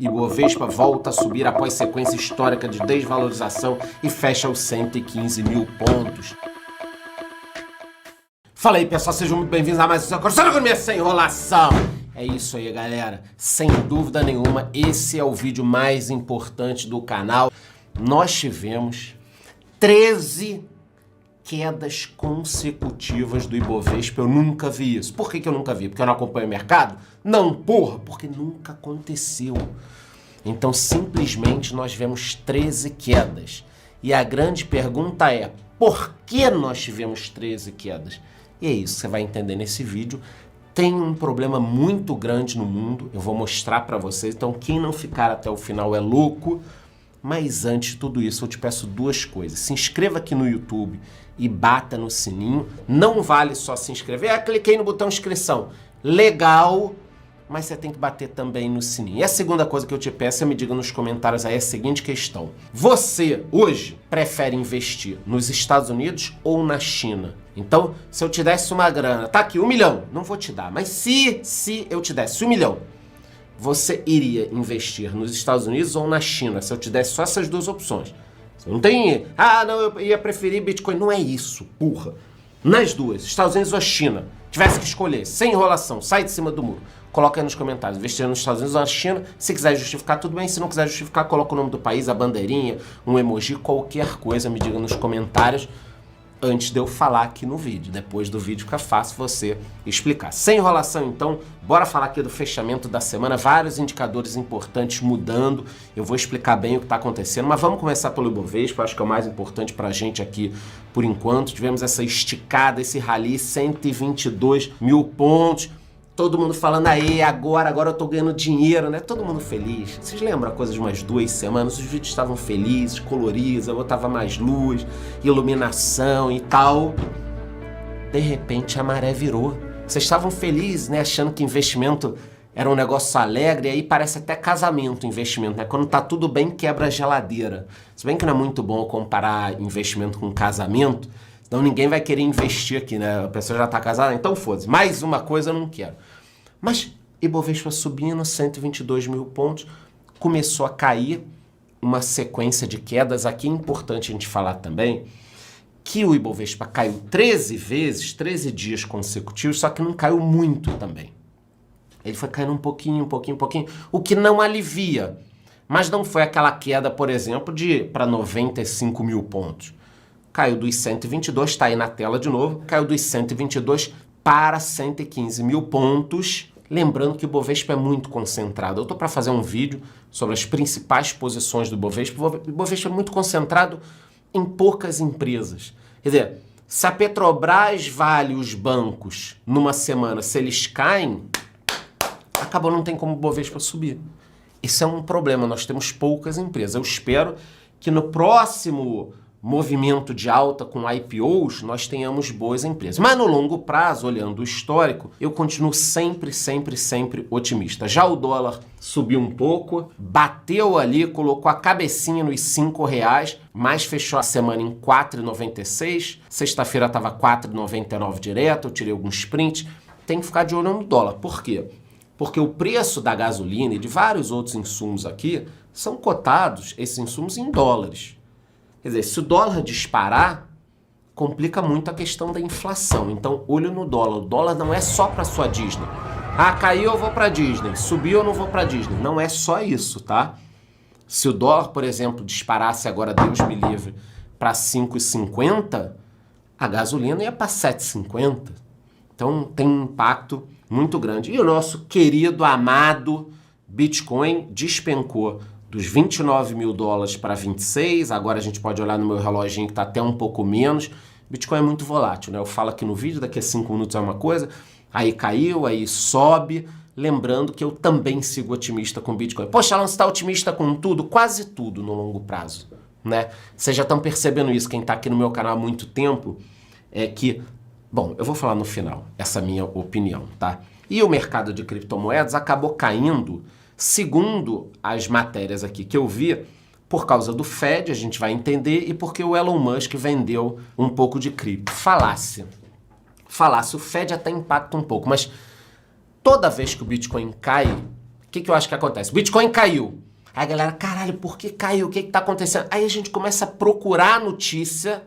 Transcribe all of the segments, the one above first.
Ibovespa volta a subir após sequência histórica de desvalorização e fecha aos 115 mil pontos. Fala aí, pessoal, sejam muito bem-vindos a mais um Economia Sem Enrolação. É isso aí, galera. Sem dúvida nenhuma, esse é o vídeo mais importante do canal. Nós tivemos 13 quedas consecutivas do Ibovespa. Eu nunca vi isso. Por que eu nunca vi? Porque eu não acompanho o mercado? Não, porra, porque nunca aconteceu. Então, simplesmente, nós vemos 13 quedas. E a grande pergunta é, por que nós tivemos 13 quedas? E é isso que você vai entender nesse vídeo. Tem um problema muito grande no mundo, eu vou mostrar para vocês. Então, quem não ficar até o final é louco. Mas antes de tudo isso, eu te peço duas coisas. Se inscreva aqui no YouTube e bata no sininho. Não vale só se inscrever. Cliquei no botão inscrição. Legal, mas você tem que bater também no sininho. E a segunda coisa que eu te peço é me diga nos comentários aí a seguinte questão. Você, hoje, prefere investir nos Estados Unidos ou na China? Então, se eu te desse uma grana, tá aqui, 1 milhão, não vou te dar, mas se eu te desse 1 milhão, você iria investir nos Estados Unidos ou na China, se eu te desse só essas duas opções? Você não tem, não, eu ia preferir Bitcoin. Não é isso, porra. Nas duas, Estados Unidos ou a China, tivesse que escolher, sem enrolação, sai de cima do muro. Coloca aí nos comentários, investir nos Estados Unidos ou na China. Se quiser justificar, tudo bem. Se não quiser justificar, coloca o nome do país, a bandeirinha, um emoji, qualquer coisa, me diga nos comentários. Antes de eu falar aqui no vídeo. Depois do vídeo fica fácil você explicar. Sem enrolação, então, bora falar aqui do fechamento da semana. Vários indicadores importantes mudando. Eu vou explicar bem o que está acontecendo, mas vamos começar pelo Ibovespa. Acho que é o mais importante para a gente aqui por enquanto. Tivemos essa esticada, esse rally, 122 mil pontos. Todo mundo falando, aí, agora eu tô ganhando dinheiro, né? Todo mundo feliz. Vocês lembram a coisa de umas 2 semanas? Os vídeos estavam felizes, coloridos, eu botava mais luz, iluminação e tal. De repente a maré virou. Vocês estavam felizes, né? Achando que investimento era um negócio alegre, e aí parece até casamento, investimento, né? Quando tá tudo bem, quebra a geladeira. Se bem que não é muito bom comparar investimento com casamento, então ninguém vai querer investir aqui, né? A pessoa já tá casada, então foda-se. Mais uma coisa eu não quero. Mas Ibovespa subindo, 122 mil pontos, começou a cair uma sequência de quedas. Aqui é importante a gente falar também que o Ibovespa caiu 13 vezes, 13 dias consecutivos, só que não caiu muito também. Ele foi caindo um pouquinho, o que não alivia. Mas não foi aquela queda, por exemplo, para 95 mil pontos. Caiu dos 122, está aí na tela de novo, caiu dos 122 para 115 mil pontos. Lembrando que o Ibovespa é muito concentrado. Eu estou para fazer um vídeo sobre as principais posições do Ibovespa. O Ibovespa é muito concentrado em poucas empresas. Quer dizer, se a Petrobras vale os bancos numa semana, se eles caem, acabou, não tem como o Ibovespa subir. Isso é um problema, nós temos poucas empresas. Eu espero que no próximo movimento de alta com IPOs, nós tenhamos boas empresas. Mas no longo prazo, olhando o histórico, eu continuo sempre otimista. Já o dólar subiu um pouco, bateu ali, colocou a cabecinha nos R$5, mas fechou a semana em 4,96. Sexta-feira estava 4,99 direto, eu tirei alguns prints. Tem que ficar de olho no dólar. Por quê? Porque o preço da gasolina e de vários outros insumos aqui são cotados, esses insumos, em dólares. Quer dizer, se o dólar disparar, complica muito a questão da inflação. Então, olho no dólar. O dólar não é só para sua Disney. Caiu, eu vou para Disney. Subiu, eu não vou para Disney. Não é só isso, tá? Se o dólar, por exemplo, disparasse agora, Deus me livre, para 5,50, a gasolina ia para 7,50. Então, tem um impacto muito grande. E o nosso querido, amado Bitcoin despencou dos 29 mil dólares para 26, agora a gente pode olhar no meu reloginho que está até um pouco menos. Bitcoin é muito volátil, né? Eu falo aqui no vídeo, daqui a 5 minutos é uma coisa, aí caiu, aí sobe. Lembrando que eu também sigo otimista com Bitcoin. Poxa, Alan, você está otimista com tudo? Quase tudo no longo prazo, né? Vocês já estão percebendo isso, quem está aqui no meu canal há muito tempo, é que, bom, eu vou falar no final, essa minha opinião, tá? E o mercado de criptomoedas acabou caindo, segundo as matérias aqui que eu vi, por causa do Fed, a gente vai entender, e porque o Elon Musk vendeu um pouco de cripto. Falácia. O Fed até impacta um pouco, mas toda vez que o Bitcoin cai, que eu acho que acontece? O Bitcoin caiu. Aí a galera, caralho, por que caiu? O que tá acontecendo? Aí a gente começa a procurar a notícia,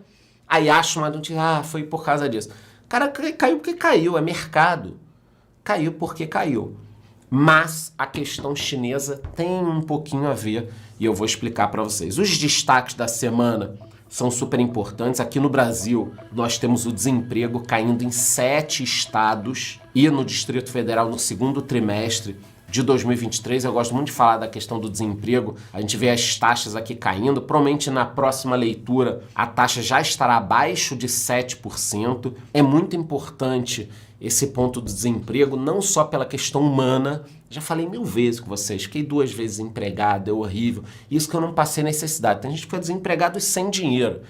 aí acha uma notícia, foi por causa disso. Cara, caiu porque caiu, é mercado. Caiu porque caiu. Mas a questão chinesa tem um pouquinho a ver e eu vou explicar para vocês. Os destaques da semana são super importantes. Aqui no Brasil, nós temos o desemprego caindo em 7 estados e no Distrito Federal no segundo trimestre de 2023. Eu gosto muito de falar da questão do desemprego. A gente vê as taxas aqui caindo. Provavelmente na próxima leitura a taxa já estará abaixo de 7%. É muito importante esse ponto do desemprego, não só pela questão humana. Já falei 1000 vezes com vocês, fiquei 2 vezes empregado, é horrível. Isso que eu não passei necessidade. Tem gente que fica desempregado e sem dinheiro.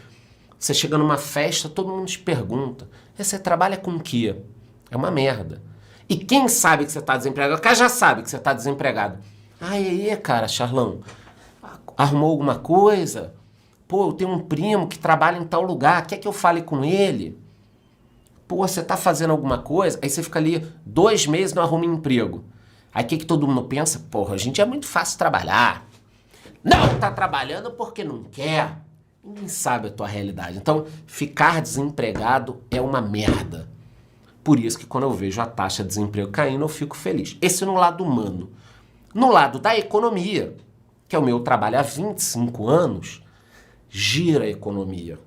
Você chega numa festa, todo mundo te pergunta, você trabalha com o quê? É uma merda. E quem sabe que você está desempregado? O cara já sabe que você está desempregado. E aí, cara, Charlão, arrumou alguma coisa? Pô, eu tenho um primo que trabalha em tal lugar, quer que eu fale com ele? Pô, você tá fazendo alguma coisa? Aí você fica ali 2 meses e não arruma emprego. Aí o que todo mundo pensa? Porra, a gente é muito fácil trabalhar. Não, tá trabalhando porque não quer. Ninguém sabe a tua realidade. Então, ficar desempregado é uma merda. Por isso que quando eu vejo a taxa de desemprego caindo, eu fico feliz. Esse no lado humano. No lado da economia, que é o meu trabalho há 25 anos, gira a economia.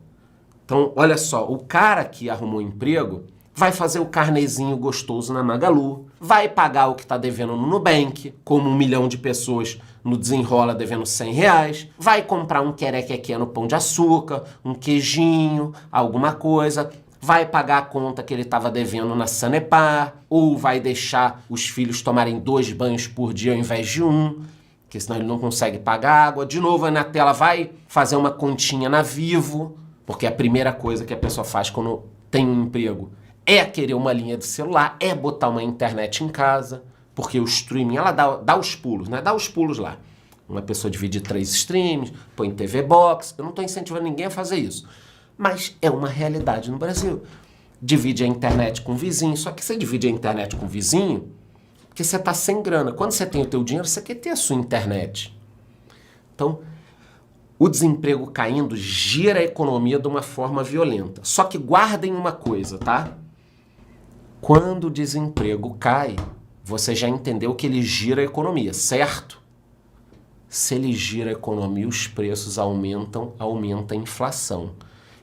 Então, olha só, o cara que arrumou emprego vai fazer o carnezinho gostoso na Magalu, vai pagar o que está devendo no Nubank, como 1 milhão de pessoas no Desenrola devendo R$100, vai comprar um querequeque no Pão de Açúcar, um queijinho, alguma coisa, vai pagar a conta que ele estava devendo na Sanepar, ou vai deixar os filhos tomarem 2 banhos por dia ao invés de 1, porque senão ele não consegue pagar água. De novo, aí na tela vai fazer uma continha na Vivo, porque a primeira coisa que a pessoa faz quando tem um emprego é querer uma linha de celular, é botar uma internet em casa, porque o streaming, ela dá os pulos, né? Dá os pulos lá. Uma pessoa divide 3 streams, põe TV Box. Eu não estou incentivando ninguém a fazer isso. Mas é uma realidade no Brasil. Divide a internet com o vizinho, só que você divide a internet com o vizinho porque você está sem grana. Quando você tem o teu dinheiro, você quer ter a sua internet. Então, o desemprego caindo gira a economia de uma forma violenta. Só que guardem uma coisa, tá? Quando o desemprego cai, você já entendeu que ele gira a economia, certo? Se ele gira a economia, os preços aumentam, aumenta a inflação.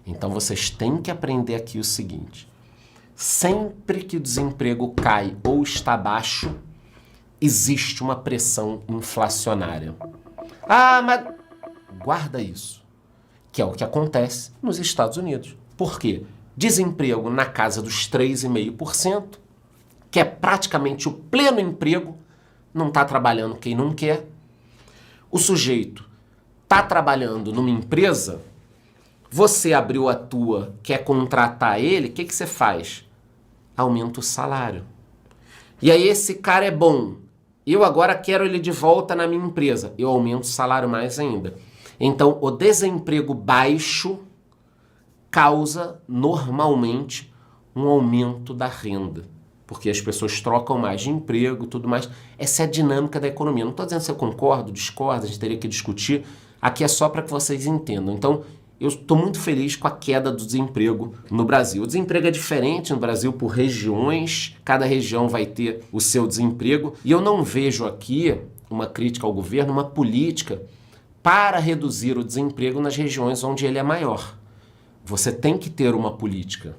Então vocês têm que aprender aqui o seguinte: sempre que o desemprego cai ou está baixo, existe uma pressão inflacionária. Mas guarda isso, que é o que acontece nos Estados Unidos. Por quê? Desemprego na casa dos 3,5%, que é praticamente o pleno emprego, não está trabalhando quem não quer. O sujeito está trabalhando numa empresa, você abriu a tua, quer contratar ele, o que você faz? Aumenta o salário. E aí esse cara é bom, eu agora quero ele de volta na minha empresa, eu aumento o salário mais ainda. Então, o desemprego baixo causa, normalmente, um aumento da renda. Porque as pessoas trocam mais de emprego e tudo mais. Essa é a dinâmica da economia. Não estou dizendo se eu concordo, discordo, a gente teria que discutir. Aqui é só para que vocês entendam. Então, eu estou muito feliz com a queda do desemprego no Brasil. O desemprego é diferente no Brasil por regiões. Cada região vai ter o seu desemprego. E eu não vejo aqui uma crítica ao governo, uma política para reduzir o desemprego nas regiões onde ele é maior. Você tem que ter uma política.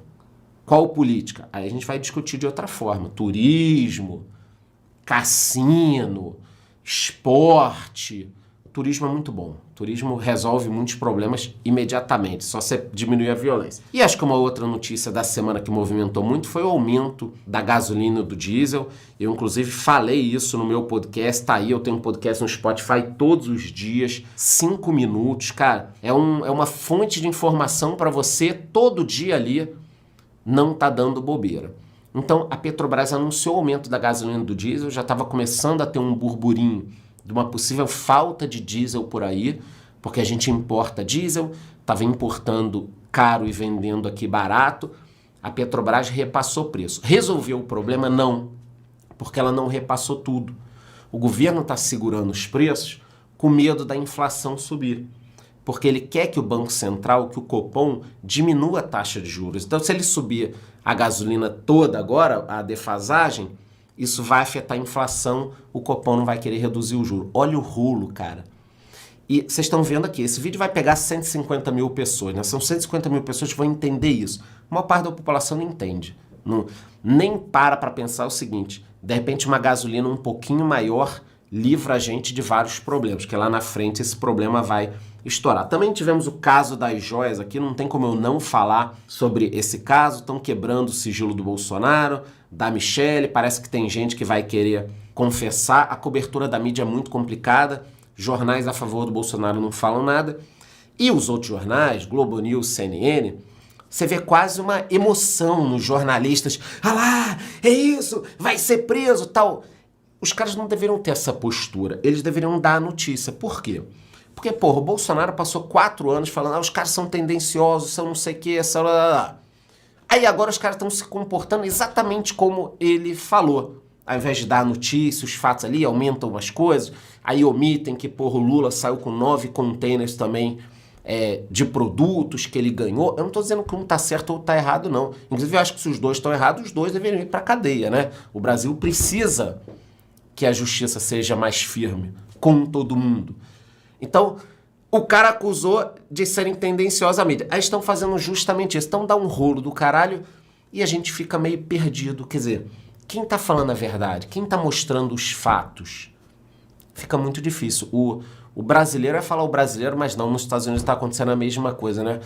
Qual política? Aí a gente vai discutir de outra forma. Turismo, cassino, esporte. Turismo é muito bom. Turismo resolve muitos problemas imediatamente, só você diminuir a violência. E acho que uma outra notícia da semana que movimentou muito foi o aumento da gasolina e do diesel. Eu, inclusive, falei isso no meu podcast. Tá aí, eu tenho um podcast no Spotify todos os dias, 5 minutos. Cara, é uma fonte de informação para você todo dia ali. Não tá dando bobeira. Então, a Petrobras anunciou o aumento da gasolina e do diesel, já estava começando a ter um burburinho de uma possível falta de diesel por aí, porque a gente importa diesel, estava importando caro e vendendo aqui barato. A Petrobras repassou o preço. Resolveu o problema? Não, porque ela não repassou tudo. O governo está segurando os preços com medo da inflação subir. Porque ele quer que o Banco Central, que o Copom, diminua a taxa de juros. Então, se ele subir a gasolina toda agora, a defasagem, isso vai afetar a inflação, o Copom não vai querer reduzir o juro. Olha o rolo, cara. E vocês estão vendo aqui, esse vídeo vai pegar 150 mil pessoas, né? São 150 mil pessoas que vão entender isso. A maior parte da população não entende. Nem para pensar o seguinte, de repente uma gasolina um pouquinho maior livra a gente de vários problemas, porque lá na frente esse problema vai estourar. Também tivemos o caso das joias aqui, não tem como eu não falar sobre esse caso. Estão quebrando o sigilo do Bolsonaro, da Michelle, parece que tem gente que vai querer confessar. A cobertura da mídia é muito complicada, jornais a favor do Bolsonaro não falam nada. E os outros jornais, Globo News, CNN, você vê quase uma emoção nos jornalistas. Ah lá, é isso, vai ser preso, tal. Os caras não deveriam ter essa postura, eles deveriam dar a notícia. Por quê? Porque, porra, o Bolsonaro passou 4 anos falando, os caras são tendenciosos, são não sei o que, são... Aí agora os caras estão se comportando exatamente como ele falou. Ao invés de dar a notícia, os fatos ali, aumentam umas coisas, aí omitem que, porra, o Lula saiu com 9 containers também de produtos que ele ganhou. Eu não estou dizendo que um está certo ou está errado, não. Inclusive, eu acho que se os dois estão errados, os dois deveriam ir para a cadeia, né? O Brasil precisa que a justiça seja mais firme com todo mundo. Então, o cara acusou de serem tendenciosos à mídia. Aí estão fazendo justamente isso. Então dá um rolo do caralho e a gente fica meio perdido. Quer dizer, quem tá falando a verdade? Quem tá mostrando os fatos? Fica muito difícil. O brasileiro é falar o brasileiro, mas não, nos Estados Unidos está acontecendo a mesma coisa, né?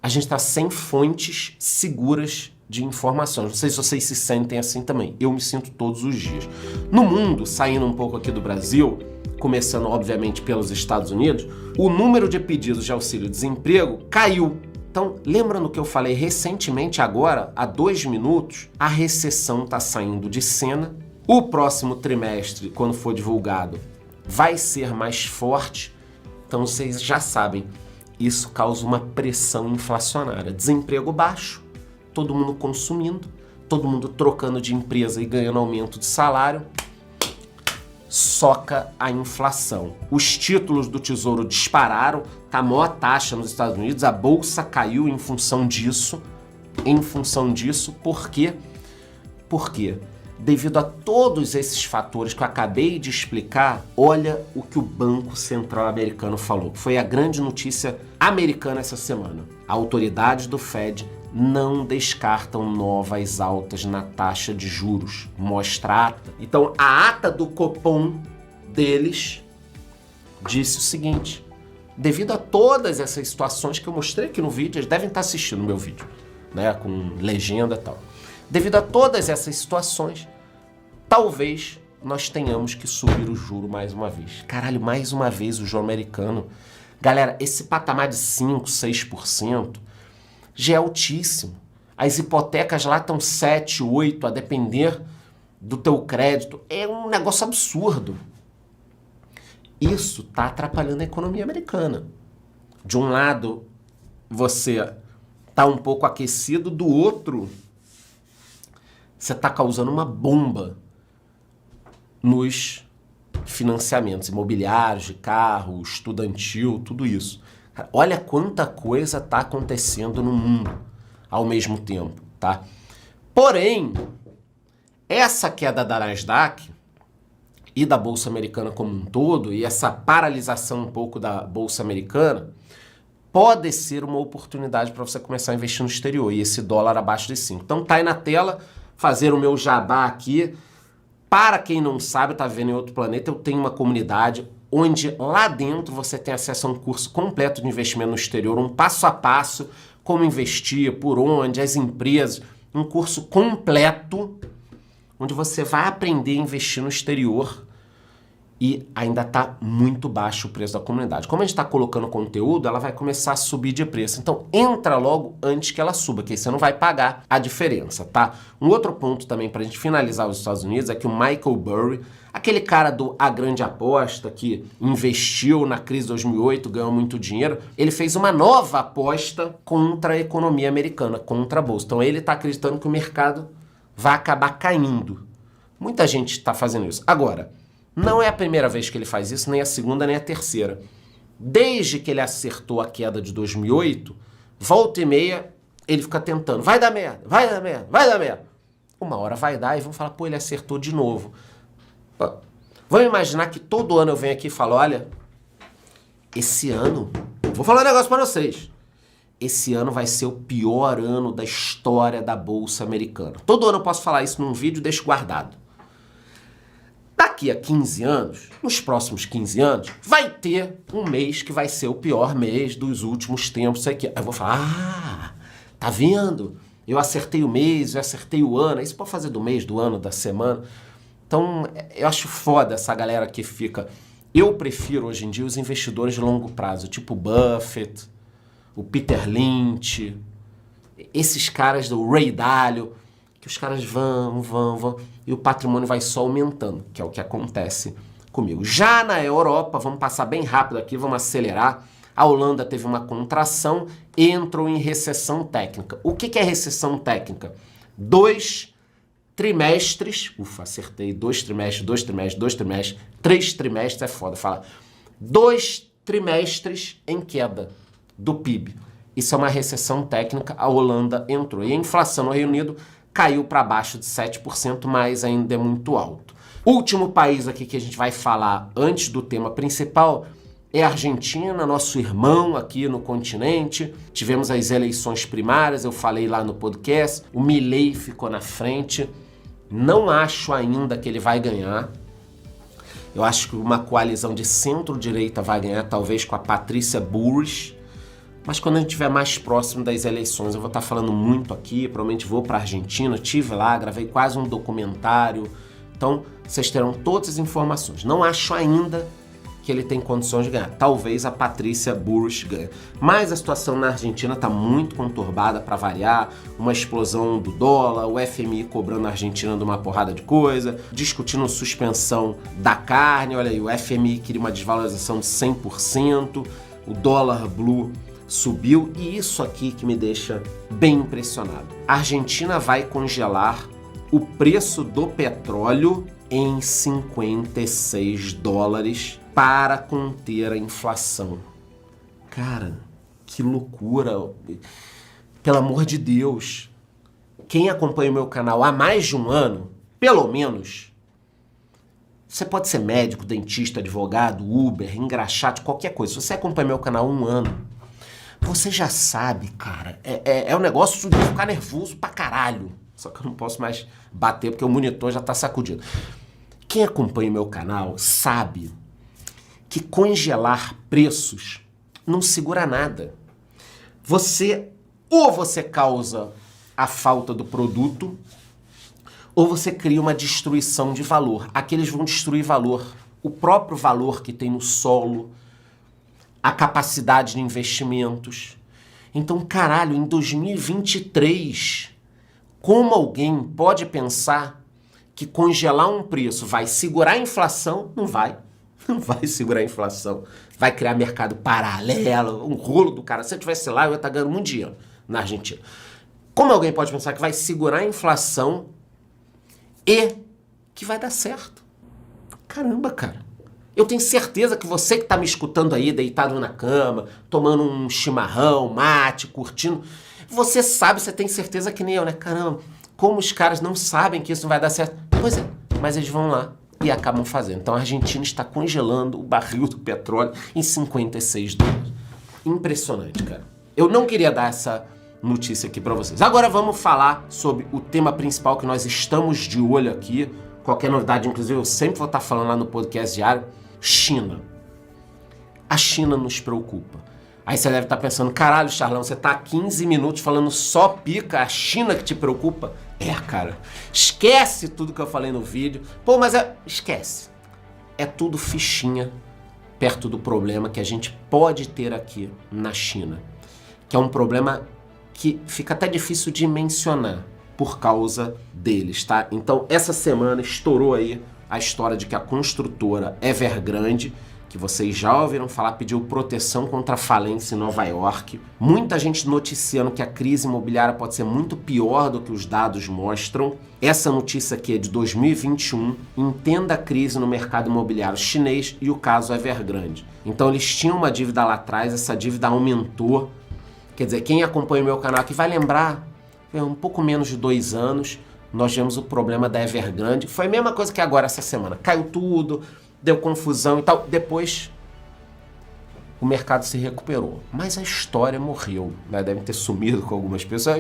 A gente está sem fontes seguras de informações. Não sei se vocês se sentem assim também. Eu me sinto todos os dias. No mundo, saindo um pouco aqui do Brasil, começando obviamente pelos Estados Unidos, o número de pedidos de auxílio-desemprego caiu. Então, lembrando que eu falei recentemente agora, há 2 minutos, a recessão está saindo de cena. O próximo trimestre, quando for divulgado, vai ser mais forte. Então, vocês já sabem, isso causa uma pressão inflacionária. Desemprego baixo, todo mundo consumindo, todo mundo trocando de empresa e ganhando aumento de salário, soca a inflação. Os títulos do Tesouro dispararam, tá a maior taxa nos Estados Unidos, a bolsa caiu em função disso. Por quê? Porque, devido a todos esses fatores que eu acabei de explicar, olha o que o Banco Central americano falou. Foi a grande notícia americana essa semana. Autoridades do Fed não descartam novas altas na taxa de juros. Mostra a ata. Então, a ata do Copom deles disse o seguinte: devido a todas essas situações que eu mostrei aqui no vídeo, eles devem estar assistindo o meu vídeo, né, com legenda e tal. Devido a todas essas situações, talvez nós tenhamos que subir o juro mais uma vez. Caralho, mais uma vez o juro americano. Galera, esse patamar de 5%, 6%, já é altíssimo. As hipotecas lá estão 7, 8, a depender do teu crédito. É um negócio absurdo. Isso está atrapalhando a economia americana. De um lado, você está um pouco aquecido, do outro, você está causando uma bomba nos financiamentos imobiliários, de carro, estudantil, tudo isso. Olha quanta coisa está acontecendo no mundo ao mesmo tempo, tá? Porém, essa queda da Nasdaq e da Bolsa Americana como um todo, e essa paralisação um pouco da Bolsa Americana, pode ser uma oportunidade para você começar a investir no exterior, e esse dólar abaixo de 5. Então tá aí na tela, fazer o meu jabá aqui. Para quem não sabe, tá vendo em outro planeta, eu tenho uma comunidade onde lá dentro você tem acesso a um curso completo de investimento no exterior, um passo a passo, como investir, por onde, as empresas, um curso completo, onde você vai aprender a investir no exterior e ainda está muito baixo o preço da comunidade. Como a gente está colocando conteúdo, ela vai começar a subir de preço. Então entra logo antes que ela suba, que aí você não vai pagar a diferença, tá? Um outro ponto também para a gente finalizar os Estados Unidos é que o Michael Burry, aquele cara do A Grande Aposta, que investiu na crise de 2008, ganhou muito dinheiro, ele fez uma nova aposta contra a economia americana, contra a bolsa. Então ele está acreditando que o mercado vai acabar caindo. Muita gente está fazendo isso. Agora, Não é a primeira vez que ele faz isso, nem a segunda, nem a terceira. Desde que ele acertou a queda de 2008, volta e meia, ele fica tentando. Vai dar merda, vai dar merda, vai dar merda. Uma hora vai dar e vão falar, pô, ele acertou de novo. Pô, vamos imaginar que todo ano eu venho aqui e falo, olha, esse ano, vou falar um negócio pra vocês. Esse ano vai ser o pior ano da história da Bolsa Americana. Todo ano eu posso falar isso num vídeo e deixo guardado. Daqui a 15 anos, nos próximos 15 anos, vai ter um mês que vai ser o pior mês dos últimos tempos. Isso aqui. Aí eu vou falar, tá vendo? Eu acertei o mês, eu acertei o ano. Isso pode fazer do mês, do ano, da semana. Então, eu acho foda essa galera que fica... Eu prefiro, hoje em dia, os investidores de longo prazo, tipo o Buffett, o Peter Lynch, esses caras do Ray Dalio, que os caras vão, e o patrimônio vai só aumentando, que é o que acontece comigo. Já na Europa, vamos passar bem rápido aqui, vamos acelerar, a Holanda teve uma contração e entrou em recessão técnica. O que é recessão técnica? 2 trimestres, acertei, 2 trimestres, 3 trimestres é foda, fala, 2 trimestres em queda do PIB. Isso é uma recessão técnica, a Holanda entrou. E a inflação no Reino Unido caiu para baixo de 7%, mas ainda é muito alto. Último país aqui que a gente vai falar antes do tema principal é a Argentina, nosso irmão aqui no continente. Tivemos as eleições primárias, eu falei lá no podcast, o Milei ficou na frente. Não acho ainda que ele vai ganhar. Eu acho que uma coalizão de centro-direita vai ganhar, talvez com a Patrícia Bullrich. Mas quando a gente estiver mais próximo das eleições, eu vou estar falando muito aqui, provavelmente vou para a Argentina, estive lá, gravei quase um documentário. Então, vocês terão todas as informações. Não acho ainda que ele tem condições de ganhar. Talvez a Patrícia Bullrich ganhe. Mas a situação na Argentina está muito conturbada para variar. Uma explosão do dólar, o FMI cobrando a Argentina de uma porrada de coisa, discutindo suspensão da carne. Olha aí, o FMI queria uma desvalorização de 100%, o dólar blue subiu, e isso aqui que me deixa bem impressionado. A Argentina vai congelar o preço do petróleo em 56 dólares para conter a inflação. Cara, que loucura! Pelo amor de Deus! Quem acompanha o meu canal há mais de um ano, pelo menos, você pode ser médico, dentista, advogado, Uber, engraxate, qualquer coisa. Se você acompanha meu canal há um ano, você já sabe, cara, é um negócio de ficar nervoso pra caralho. Só que eu não posso mais bater porque o monitor já tá sacudido. Quem acompanha o meu canal sabe que congelar preços não segura nada. Ou você causa a falta do produto, ou você cria uma destruição de valor. Aqui eles vão destruir valor. O próprio valor que tem no solo, a capacidade de investimentos. Então, caralho, em 2023, como alguém pode pensar que congelar um preço vai segurar a inflação? Não vai. Não vai segurar a inflação. Vai criar mercado paralelo, um rolo do cara. Se eu tivesse lá, eu ia estar ganhando muito dinheiro na Argentina. Como alguém pode pensar que vai segurar a inflação e que vai dar certo? Caramba, cara. Eu tenho certeza que você que está me escutando aí, deitado na cama, tomando um chimarrão, mate, curtindo, você sabe, você tem certeza que nem eu, né? Caramba, como os caras não sabem que isso não vai dar certo? Pois é, mas eles vão lá e acabam fazendo. Então a Argentina está congelando o barril do petróleo em 56 dólares. Impressionante, cara. Eu não queria dar essa notícia aqui para vocês. Agora vamos falar sobre o tema principal que nós estamos de olho aqui. Qualquer novidade, inclusive, eu sempre vou estar falando lá no podcast diário. China. A China nos preocupa. Aí você deve estar pensando, caralho, Charlão, você está há 15 minutos falando só pica, a China que te preocupa? É, cara. Esquece tudo que eu falei no vídeo. Pô, mas esquece. É tudo fichinha perto do problema que a gente pode ter aqui na China. Que é um problema que fica até difícil de mencionar por causa deles, tá? Então, essa semana estourou aí a história de que a construtora Evergrande, que vocês já ouviram falar, pediu proteção contra a falência em Nova York. Muita gente noticiando que a crise imobiliária pode ser muito pior do que os dados mostram. Essa notícia aqui é de 2021. Entenda a crise no mercado imobiliário chinês e o caso Evergrande. Então eles tinham uma dívida lá atrás, essa dívida aumentou. Quer dizer, quem acompanha o meu canal aqui vai lembrar, um pouco menos de 2 anos, nós tivemos o problema da Evergrande. Foi a mesma coisa que agora essa semana. Caiu tudo, deu confusão e tal. Depois, o mercado se recuperou. Mas a história morreu. Né? Deve ter sumido com algumas pessoas.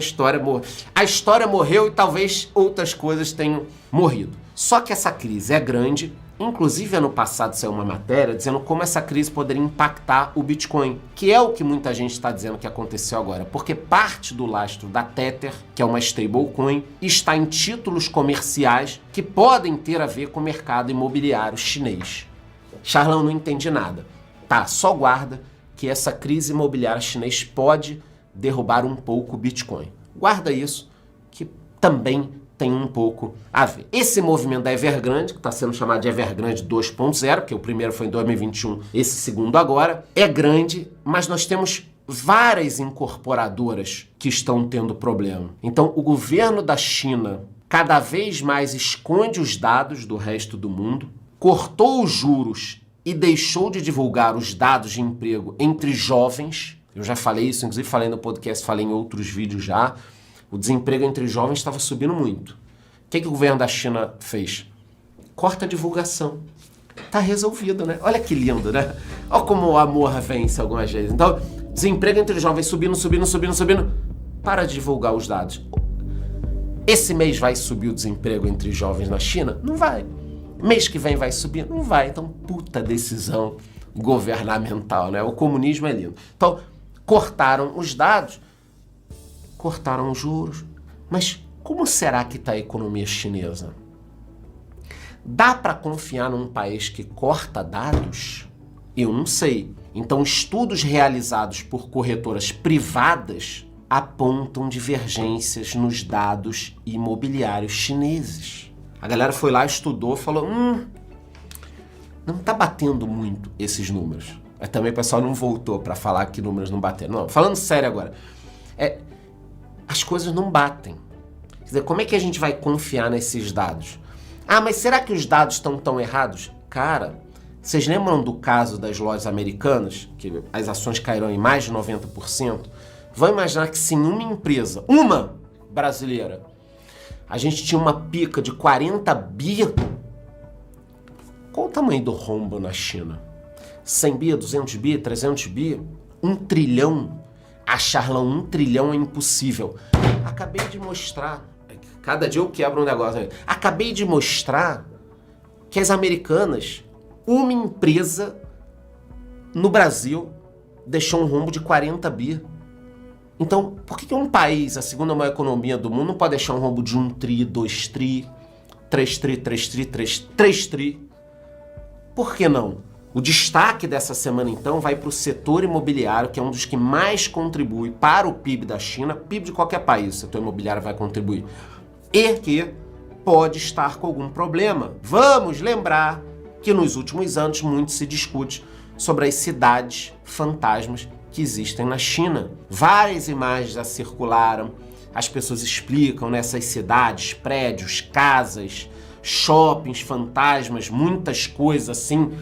A história morreu e talvez outras coisas tenham morrido. Só que essa crise é grande. Inclusive, ano passado saiu uma matéria dizendo como essa crise poderia impactar o Bitcoin, que é o que muita gente está dizendo que aconteceu agora, porque parte do lastro da Tether, que é uma stablecoin, está em títulos comerciais que podem ter a ver com o mercado imobiliário chinês. Charlão, não entendi nada. Tá, só guarda que essa crise imobiliária chinês pode derrubar um pouco o Bitcoin. Guarda isso, que também tem um pouco a ver. Esse movimento da Evergrande, que está sendo chamado de Evergrande 2.0, porque o primeiro foi em 2021, esse segundo agora, é grande, mas nós temos várias incorporadoras que estão tendo problema. Então, o governo da China cada vez mais esconde os dados do resto do mundo, cortou os juros e deixou de divulgar os dados de emprego entre jovens. Eu já falei isso, inclusive falei no podcast, falei em outros vídeos já. O desemprego entre jovens estava subindo muito. O que o governo da China fez? Corta a divulgação. Tá resolvido, né? Olha que lindo, né? Olha como o amor vence algumas vezes. Então, desemprego entre jovens subindo. Para de divulgar os dados. Esse mês vai subir o desemprego entre jovens na China? Não vai. Mês que vem vai subir? Não vai. Então, puta decisão governamental, né? O comunismo é lindo. Então, cortaram os dados, cortaram os juros. Mas como será que está a economia chinesa? Dá para confiar num país que corta dados? Eu não sei. Então, estudos realizados por corretoras privadas apontam divergências nos dados imobiliários chineses. A galera foi lá, estudou, falou, não está batendo muito esses números. Mas também o pessoal não voltou para falar que números não bateram. Não, falando sério agora, as coisas não batem. Quer dizer, como é que a gente vai confiar nesses dados? Ah, mas será que os dados estão tão errados? Cara, vocês lembram do caso das lojas americanas, que as ações caíram em mais de 90%? Vão imaginar que se em uma empresa, uma brasileira, a gente tinha uma pica de 40 bi, qual o tamanho do rombo na China? 100 bi, 200 bi, 300 bi, 1 trilhão? A Charlão, 1 trilhão é impossível. Acabei de mostrar, cada dia eu quebro um negócio. Acabei de mostrar que as americanas, uma empresa no Brasil deixou um rombo de 40 bi. Então, por que um país, a segunda maior economia do mundo, não pode deixar um rombo de 1 tri, 2 tri, 3 tri, 3 tri, 3 tri? Por que não? O destaque dessa semana, então, vai para o setor imobiliário, que é um dos que mais contribui para o PIB da China, PIB de qualquer país, o setor imobiliário vai contribuir, e que pode estar com algum problema. Vamos lembrar que nos últimos anos muito se discute sobre as cidades fantasmas que existem na China. Várias imagens já circularam, as pessoas explicam nessas cidades, prédios, casas, shoppings, fantasmas, muitas coisas assim.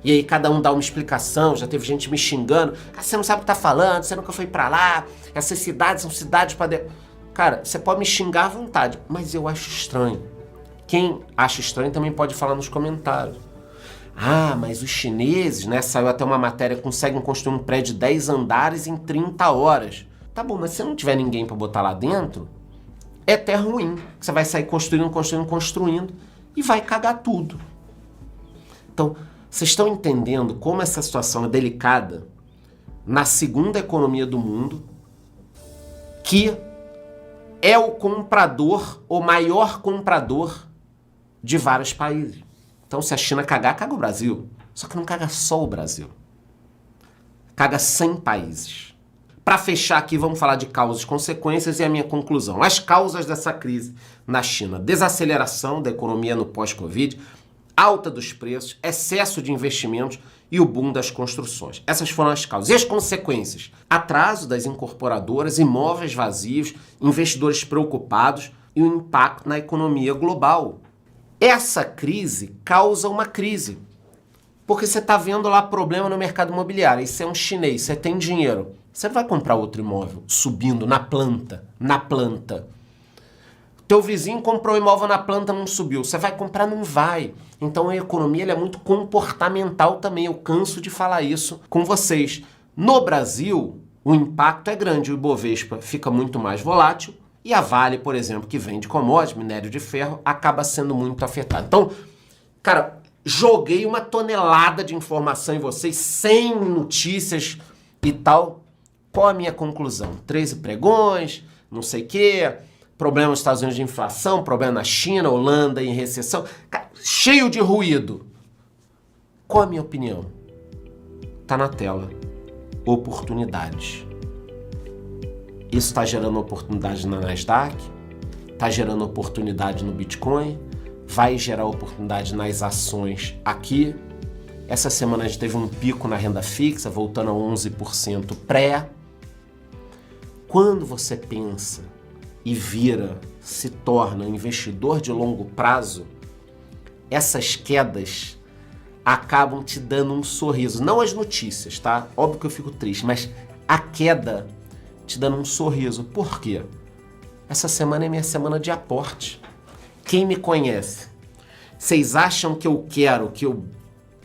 E aí cada um dá uma explicação, já teve gente me xingando. Ah, você não sabe o que tá falando, você nunca foi pra lá, essas cidades são cidades pra dentro. Cara, você pode me xingar à vontade, mas eu acho estranho. Quem acha estranho também pode falar nos comentários. Ah, mas os chineses, né, saiu até uma matéria, conseguem construir um prédio de 10 andares em 30 horas. Tá bom, mas se não tiver ninguém pra botar lá dentro, é até ruim. Você vai sair construindo e vai cagar tudo. Então, vocês estão entendendo como essa situação é delicada na segunda economia do mundo, que é o comprador, o maior comprador de vários países. Então, se a China cagar, caga o Brasil. Só que não caga só o Brasil. Caga 100 países. Para fechar aqui, vamos falar de causas e consequências e a minha conclusão. As causas dessa crise na China: desaceleração da economia no pós-Covid, alta dos preços, excesso de investimentos e o boom das construções. Essas foram as causas. E as consequências? Atraso das incorporadoras, imóveis vazios, investidores preocupados e o impacto na economia global. Essa crise causa uma crise. Porque você está vendo lá problema no mercado imobiliário. E você é um chinês, você tem dinheiro. Você não vai comprar outro imóvel subindo na planta. Teu vizinho comprou um imóvel na planta, não subiu. Você vai comprar? Não vai. Então a economia ela é muito comportamental também. Eu canso de falar isso com vocês. No Brasil, o impacto é grande. O Ibovespa fica muito mais volátil. E a Vale, por exemplo, que vende commodities, minério de ferro, acaba sendo muito afetada. Então, cara, joguei uma tonelada de informação em vocês, sem notícias e tal. Qual a minha conclusão? 13 pregões, não sei o quê, problema nos Estados Unidos de inflação, problema na China, Holanda em recessão, cheio de ruído. Qual a minha opinião? Tá na tela. Oportunidades. Isso está gerando oportunidade na Nasdaq, está gerando oportunidade no Bitcoin, vai gerar oportunidade nas ações aqui. Essa semana a gente teve um pico na renda fixa, voltando a 11% pré. Quando você pensa e vira, se torna um investidor de longo prazo, essas quedas acabam te dando um sorriso. Não as notícias, tá? Óbvio que eu fico triste, mas a queda te dando um sorriso. Por quê? Essa semana é minha semana de aporte. Quem me conhece? Vocês acham que eu quero que eu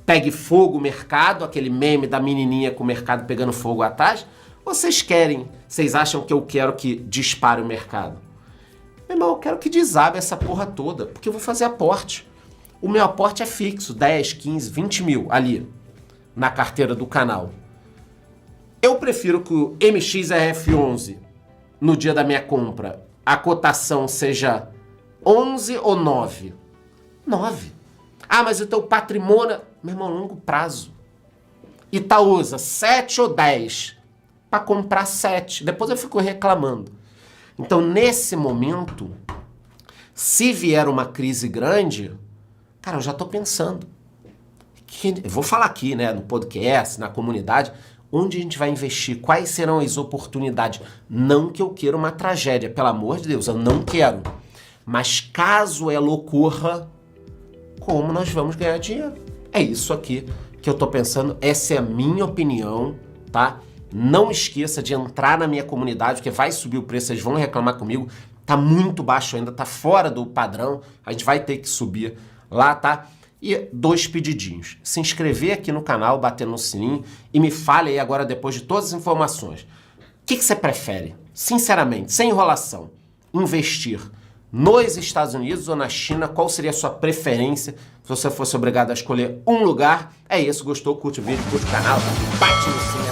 pegue fogo o mercado, aquele meme da menininha com o mercado pegando fogo atrás? Ou vocês querem? Vocês acham que eu quero que dispare o mercado? Meu irmão, eu quero que desabe essa porra toda, porque eu vou fazer aporte. O meu aporte é fixo, 10, 15, 20 mil ali, na carteira do canal. Eu prefiro que o MXRF11, no dia da minha compra, a cotação seja 11 ou 9? 9. Ah, mas o teu patrimônio... Meu irmão, longo prazo. Itaúsa, 7 ou 10? Para comprar 7. Depois eu fico reclamando. Então, nesse momento, se vier uma crise grande, cara, eu já estou pensando. Eu vou falar aqui, né, no podcast, na comunidade... Onde a gente vai investir? Quais serão as oportunidades? Não que eu queira uma tragédia, pelo amor de Deus, eu não quero. Mas caso ela ocorra, como nós vamos ganhar dinheiro? É isso aqui que eu tô pensando, essa é a minha opinião, tá? Não esqueça de entrar na minha comunidade, porque vai subir o preço, vocês vão reclamar comigo. Tá muito baixo ainda, tá fora do padrão, a gente vai ter que subir lá, tá? E 2 pedidinhos. Se inscrever aqui no canal, bater no sininho e me fale aí agora, depois de todas as informações. O que você prefere? Sinceramente, sem enrolação, investir nos Estados Unidos ou na China? Qual seria a sua preferência se você fosse obrigado a escolher um lugar? É isso, gostou? Curte o vídeo, curte o canal, bate no sininho.